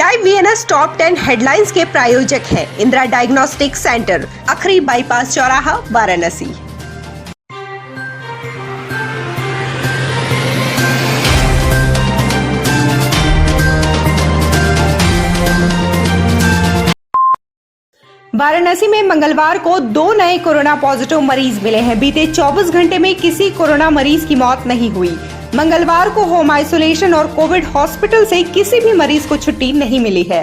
Live VNS top 10 headlines के प्रायोजक हैं इंदिरा डायग्नोस्टिक सेंटर, अखरी बाईपास चौराहा, वाराणसी। वाराणसी में मंगलवार को 2 नए कोरोना पॉजिटिव मरीज मिले हैं। बीते 24 घंटे में किसी कोरोना मरीज की मौत नहीं हुई। मंगलवार को होम आइसोलेशन और कोविड हॉस्पिटल से किसी भी मरीज को छुट्टी नहीं मिली है।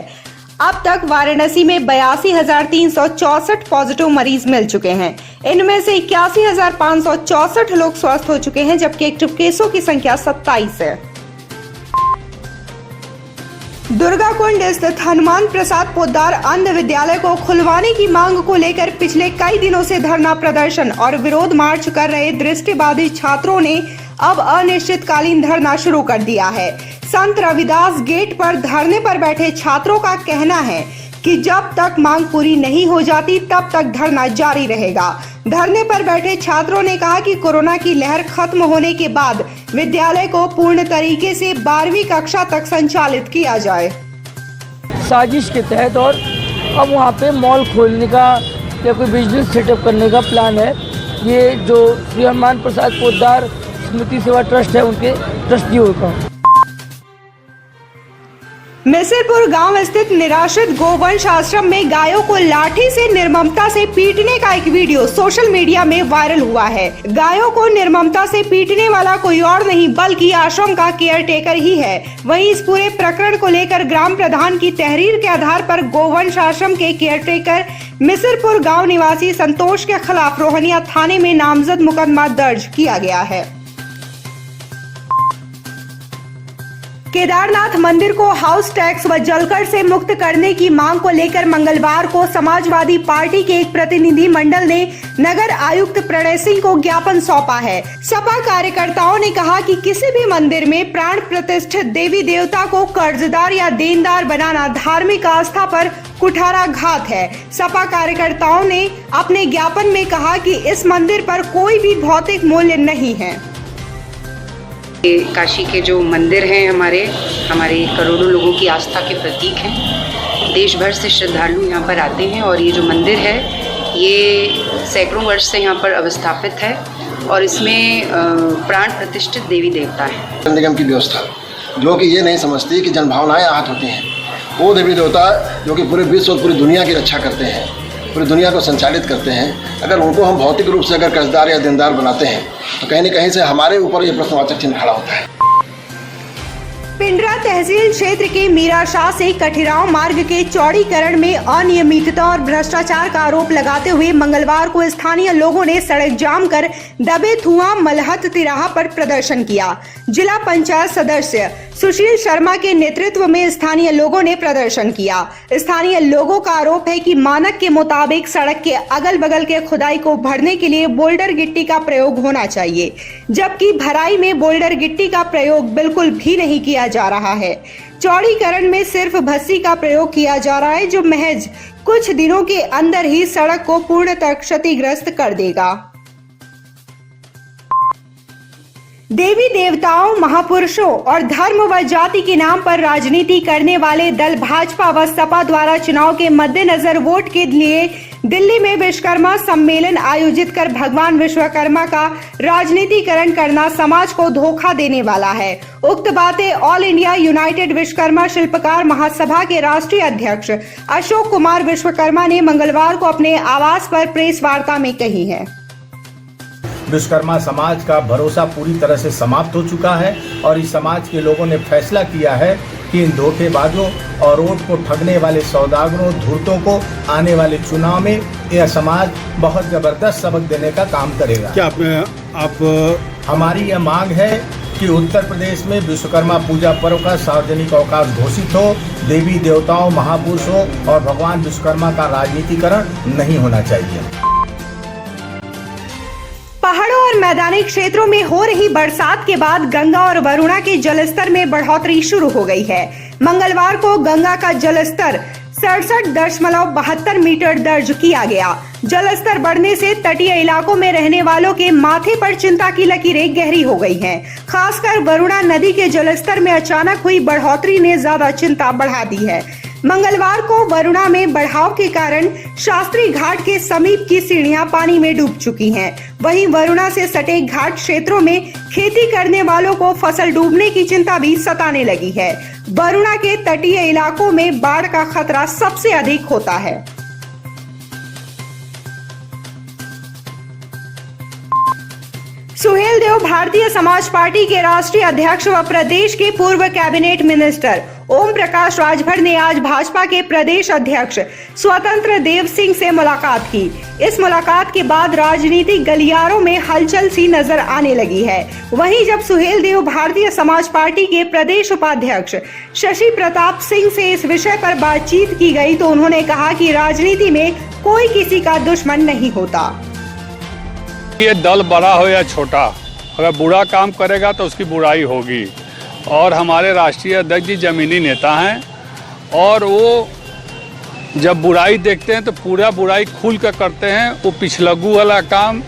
अब तक वाराणसी में 82,364 पॉजिटिव मरीज मिल चुके हैं। इनमें से 81,564 लोग स्वस्थ हो चुके हैं, जबकि एक्टिव केसों की संख्या 27 है। दुर्गाकुंड स्थित हनुमान प्रसाद पोद्दार अंध विद्यालय को खुलवाने की मांग को लेकर पिछले कई दिनों से धरना प्रदर्शन और विरोध मार्च कर रहे दृष्टिबाधित छात्रों ने अब अनिश्चितकालीन धरना शुरू कर दिया है। संत रविदास गेट पर धरने पर बैठे छात्रों का कहना है कि जब तक मांग पूरी नहीं हो जाती तब तक धरना जारी रहेगा। धरने पर बैठे छात्रों ने कहा कि कोरोना की लहर खत्म होने के बाद विद्यालय को पूर्ण तरीके से 12वीं कक्षा तक संचालित किया जाए। साजिश के तहत और अब वहाँ पे मॉल खोलने का या कोई बिजनेस सेटअप करने का प्लान है। ये जो श्री हनुमान प्रसाद पोद्दार स्मृति सेवा ट्रस्ट है, उनके ट्रस्टियों का। मिसिरपुर गांव स्थित निराश्रित गोवंश आश्रम में गायों को लाठी से निर्ममता से पीटने का एक वीडियो सोशल मीडिया में वायरल हुआ है। गायों को निर्ममता से पीटने वाला कोई और नहीं बल्कि आश्रम का केयरटेकर ही है। वहीं इस पूरे प्रकरण को लेकर ग्राम प्रधान की तहरीर के आधार पर गोवंश आश्रम के केयरटेकर मिसिरपुर गाँव निवासी संतोष के खिलाफ रोहनिया थाने में नामजद मुकदमा दर्ज किया गया है। केदारनाथ मंदिर को हाउस टैक्स व जलकर से मुक्त करने की मांग को लेकर मंगलवार को समाजवादी पार्टी के एक प्रतिनिधि मंडल ने नगर आयुक्त प्रणय सिंह को ज्ञापन सौंपा है। सपा कार्यकर्ताओं ने कहा कि किसी भी मंदिर में प्राण प्रतिष्ठित देवी देवता को कर्जदार या देनदार बनाना धार्मिक आस्था पर कुठाराघात है। सपा कार्यकर्ताओं ने अपने ज्ञापन में कहा कि इस मंदिर पर कोई भी भौतिक मूल्य नहीं है। काशी के जो मंदिर हैं हमारे करोड़ों लोगों की आस्था के प्रतीक हैं। देश भर से श्रद्धालु यहाँ पर आते हैं और ये जो मंदिर है ये सैकड़ों वर्ष से यहाँ पर अवस्थापित है और इसमें प्राण प्रतिष्ठित देवी देवता है। निगम की व्यवस्था जो कि ये नहीं समझती कि जनभावनाएं आहत होती हैं, वो देवी देवता जो कि पूरे विश्व और पूरी दुनिया की रक्षा करते हैं, पूरी दुनिया को संचालित करते हैं, अगर उनको हम भौतिक रूप से अगर कर्जदार या देनदार बनाते हैं तो कहीं न कहीं से हमारे ऊपर ये प्रश्नवाचक चिन्ह खड़ा होता है। पिंडरा तहसील क्षेत्र के मीराशाह से कठिराव मार्ग के चौड़ीकरण में अनियमितता और भ्रष्टाचार का आरोप लगाते हुए मंगलवार को स्थानीय लोगों ने सड़क जाम कर दबे धुआं मलहत तिराहा पर प्रदर्शन किया। जिला पंचायत सदस्य सुशील शर्मा के नेतृत्व में स्थानीय लोगों ने प्रदर्शन किया। स्थानीय लोगों का आरोप है कि मानक के मुताबिक सड़क के अगल बगल के खुदाई को भरने के लिए बोल्डर गिट्टी का प्रयोग होना चाहिए, जबकि भराई में बोल्डर गिट्टी का प्रयोग बिल्कुल भी नहीं किया जा रहा है। चौड़ीकरण में सिर्फ भस्सी का प्रयोग किया जा रहा है, जो महज कुछ दिनों के अंदर ही सड़क को पूर्णतः क्षतिग्रस्त कर देगा। देवी देवताओं, महापुरुषों और धर्म व जाति के नाम पर राजनीति करने वाले दल भाजपा व सपा द्वारा चुनाव के मद्देनजर वोट के लिए दिल्ली में विश्वकर्मा सम्मेलन आयोजित कर भगवान विश्वकर्मा का राजनीतिकरण करना समाज को धोखा देने वाला है। उक्त बातें ऑल इंडिया यूनाइटेड विश्वकर्मा शिल्पकार महासभा के राष्ट्रीय अध्यक्ष अशोक कुमार विश्वकर्मा ने मंगलवार को अपने आवास पर प्रेस वार्ता में कही है। विश्वकर्मा समाज का भरोसा पूरी तरह से समाप्त हो चुका है और इस समाज के लोगों ने फैसला किया है कि इन धोखेबाजों और वोट को ठगने वाले सौदागरों, धूर्तों को आने वाले चुनाव में यह समाज बहुत जबरदस्त सबक देने का काम करेगा। क्या आप हमारी यह मांग है कि उत्तर प्रदेश में विश्वकर्मा पूजा पर्व का सार्वजनिक अवकाश घोषित हो। देवी देवताओं, महापुरुषों और भगवान विश्वकर्मा का राजनीतिकरण नहीं होना चाहिए। पहाड़ों और मैदानी क्षेत्रों में हो रही बरसात के बाद गंगा और वरुणा के जलस्तर में बढ़ोतरी शुरू हो गई है। मंगलवार को गंगा का जलस्तर 67.72 मीटर दर्ज किया गया। जलस्तर बढ़ने से तटीय इलाकों में रहने वालों के माथे पर चिंता की लकीरें गहरी हो गई हैं। खासकर वरुणा नदी के जलस्तर में अचानक हुई बढ़ोतरी ने ज्यादा चिंता बढ़ा दी है। मंगलवार को वरुणा में बढ़ाव के कारण शास्त्री घाट के समीप की सीढ़ियां पानी में डूब चुकी हैं। वहीं वरुणा से सटे घाट क्षेत्रों में खेती करने वालों को फसल डूबने की चिंता भी सताने लगी है। वरुणा के तटीय इलाकों में बाढ़ का खतरा सबसे अधिक होता है। सुहेल देव भारतीय समाज पार्टी के राष्ट्रीय अध्यक्ष व प्रदेश के पूर्व कैबिनेट मिनिस्टर ओम प्रकाश राजभर ने आज भाजपा के प्रदेश अध्यक्ष स्वतंत्र देव सिंह से मुलाकात की। इस मुलाकात के बाद राजनीतिक गलियारों में हलचल सी नजर आने लगी है। वहीं जब सुहेल देव भारतीय समाज पार्टी के प्रदेश उपाध्यक्ष शशि प्रताप सिंह से इस विषय पर बातचीत की गई तो उन्होंने कहा कि राजनीति में कोई किसी का दुश्मन नहीं होता। ये दल बड़ा हो या छोटा, अगर बुरा काम करेगा तो उसकी बुराई होगी। और हमारे राष्ट्रीय अध्यक्ष जी जमीनी नेता हैं और वो जब बुराई देखते हैं तो पूरा बुराई खुल कर करते हैं। वो पिछलग्गू वाला काम,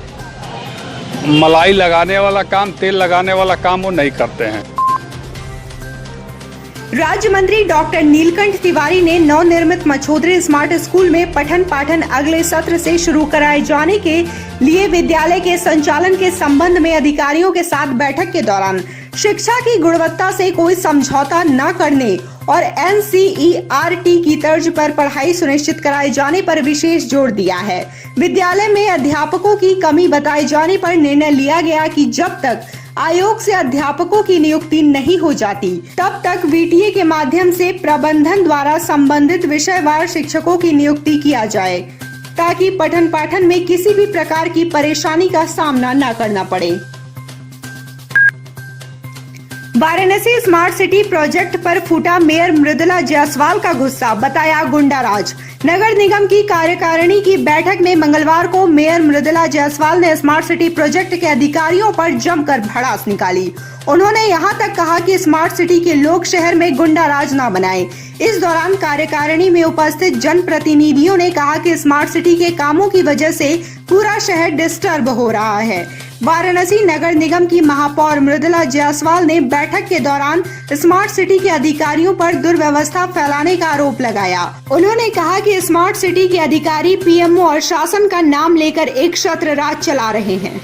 मलाई लगाने वाला काम, तेल लगाने वाला काम वो नहीं करते हैं। राज्य मंत्री डॉक्टर नीलकंठ तिवारी ने नवनिर्मित मछोदरी स्मार्ट स्कूल में पठन पाठन अगले सत्र से शुरू कराए जाने के लिए विद्यालय के संचालन के संबंध में अधिकारियों के साथ बैठक के दौरान शिक्षा की गुणवत्ता से कोई समझौता न करने और NCERT की तर्ज पर पढ़ाई सुनिश्चित कराए जाने पर विशेष जोर दिया है। विद्यालय में अध्यापकों की कमी बताए जाने पर निर्णय लिया गया कि जब तक आयोग से अध्यापकों की नियुक्ति नहीं हो जाती तब तक VTA के माध्यम से प्रबंधन द्वारा संबंधित विषयवार शिक्षकों की नियुक्ति किया जाए ताकि पठन पाठन में किसी भी प्रकार की परेशानी का सामना न करना पड़े। वाराणसी स्मार्ट सिटी प्रोजेक्ट पर फूटा मेयर मृदुला जायसवाल का गुस्सा, बताया गुंडाराज। नगर निगम की कार्यकारिणी की बैठक में मंगलवार को मेयर मृदुला जायसवाल ने स्मार्ट सिटी प्रोजेक्ट के अधिकारियों पर जमकर भड़ास निकाली। उन्होंने यहां तक कहा कि स्मार्ट सिटी के लोग शहर में गुंडाराज न बनाएं। इस दौरान कार्यकारिणी में उपस्थित जनप्रतिनिधियों ने कहा कि स्मार्ट सिटी के कामों की वजह से पूरा शहर डिस्टर्ब हो रहा है। वाराणसी नगर निगम की महापौर मृदुला जायसवाल ने बैठक के दौरान स्मार्ट सिटी के अधिकारियों पर दुर्व्यवस्था फैलाने का आरोप लगाया। उन्होंने कहा कि स्मार्ट सिटी के अधिकारी PMO और शासन का नाम लेकर एक छत्र राज चला रहे हैं।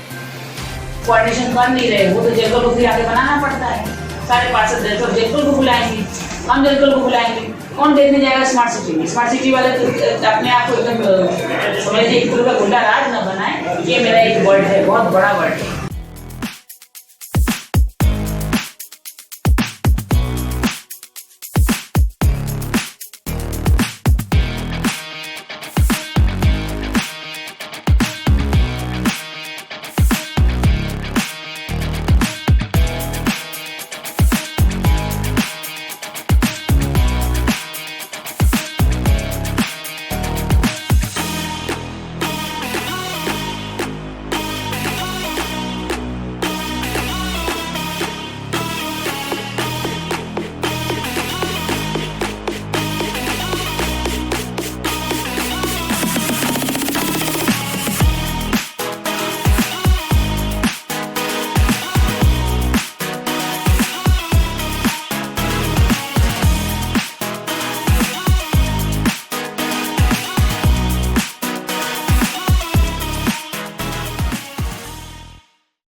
कोऑर्डिनेशन कर नहीं रहे, वो तो जलकल को फिर आगे बनाना पड़ता है। सारे पार्षद जलकल को बुलाएंगे, हम जलकल को बुलाएंगे, कौन देखने जाएगा स्मार्ट सिटी में? स्मार्ट सिटी वाले तो अपने आप को एकदम समझ लीजिए गुंडा राज न बनाए। ये मेरा एक वर्ड है, बहुत बड़ा वर्ड है।